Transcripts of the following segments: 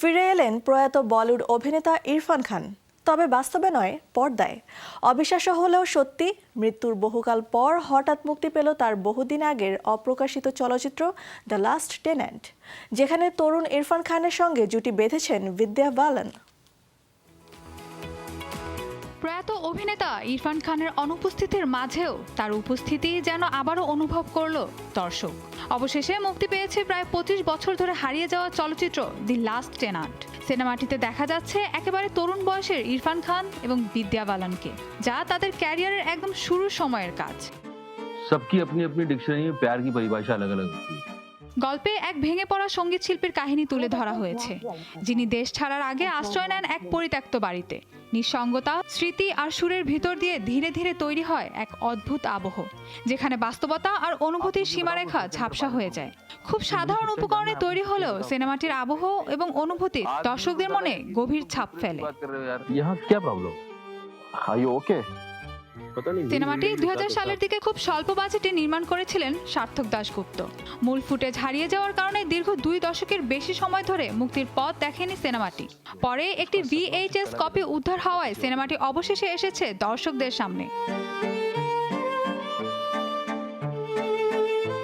ফিরে এলেন প্রয়াত বলিউড অভিনেতা ইরফান খান, তবে বাস্তবে নয়, পর্দায়। অবিশ্বাস্য হলেও সত্যি, মৃত্যুর বহুকাল পর হঠাৎ মুক্তি পেল তার বহুদিন আগের অপ্রকাশিত চলচ্চিত্র দ্য লাস্ট টেন্যান্ট, যেখানে তরুণ ইরফান খানের সঙ্গে জুটি বেঁধেছেন বিদ্যা বালান। প্রয়াত অভিনেতা ইরফান খানের অনুপস্থিতির মাঝেও তার উপস্থিতি যেন আবারও অনুভব করল দর্শক। অবশেষে মুক্তি পেয়েছে প্রায় 25 বছর ধরে হারিয়ে যাওয়া চলচ্চিত্র দি লাস্ট টেন্যান্ট। সিনেমাটিতে দেখা যাচ্ছে একেবারে তরুণ বয়সের ইরফান খান এবং বিদ্যা বালানকে, যা তাদের ক্যারিয়ারের একদম শুরুর সময়ের কাজ। सबकी अपनी अपनी डिक्शनरी में प्यार की परिभाषा अलग अलग होती है। গল্পে এক ভেঙে পড়া সঙ্গীত শিল্পীর কাহিনী তুলে ধরা হয়েছে, যিনি দেশ ছাড়ার আগে আশ্রয় নেন এক পরিত্যক্ত বাড়িতে। নিঃসঙ্গতা, স্মৃতি আর সুরের ভিতর দিয়ে ধীরে ধীরে তৈরি হয় এক অদ্ভুত আবহ, যেখানে বাস্তবতা আর অনুভূতির সীমারেখা ঝাপসা হয়ে যায়। খুব সাধারণ উপকরণে তৈরি হলেও সিনেমাটির আবহ এবং অনুভূতি দর্শকদের মনে গভীর ছাপ ফেলে। यहाँ क्या प्रॉब्लम? Are you okay? সিনেমাটি 2000 সালের দিকে খুব স্বল্প বাজেটে নির্মাণ করেছিলেন সার্থক দাশগুপ্ত। মূল ফুটেজ হারিয়ে যাওয়ার কারণে দীর্ঘ 2 দশকের বেশি সময় ধরে মুক্তির পথ দেখেনি সিনেমাটি। পরে একটি VHS কপি উদ্ধার হওয়ায় সিনেমাটি অবশেষে এসেছে দর্শকদের সামনে।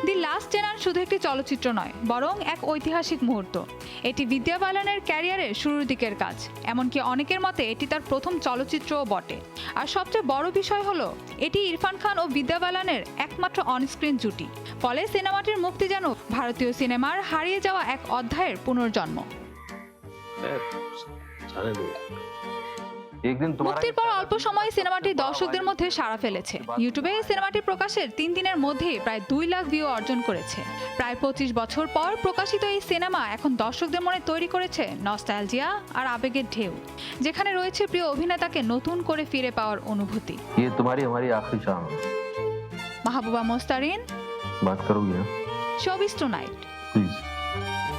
দি লাস্ট টেন্যান্ট শুধু একটি চলচ্চিত্র নয়, বরং এক ঐতিহাসিক মুহূর্ত। এটি বিদ্যা বালানের ক্যারিয়ারের শুরুর দিকের কাজ, এমনকি অনেকের মতে এটি তার প্রথম চলচ্চিত্রও বটে। আর সবচেয়ে বড় বিষয় হলো এটি ইরফান খান ও বিদ্যা বালানের একমাত্র অনস্ক্রিন জুটি। ফলে সিনেমাটির মুক্তি যেন ভারতীয় সিনেমার হারিয়ে যাওয়া এক অধ্যায়ের পুনর্জন্ম। মুক্তির পর অল্প সময়ে সিনেমাটি দর্শকদের মধ্যে সাড়া ফেলেছে। ইউটিউবে সিনেমাটি প্রকাশের 3 দিনের মধ্যেই প্রায় 2 লাখ ভিউ অর্জন করেছে। প্রায় 25 বছর পর প্রকাশিত এই সিনেমা এখন দর্শকদের মনে তৈরি করেছে নস্টালজিয়া আর আবেগের ঢেউ, যেখানে রয়েছে প্রিয় অভিনেতাকে নতুন করে ফিরে পাওয়ার অনুভূতি। ये तुम्हारी हमारी आखिरी शाम है। মাহবুবা মোস্তারিন, बात करोगी ना? Showbiz tonight. प्लीज।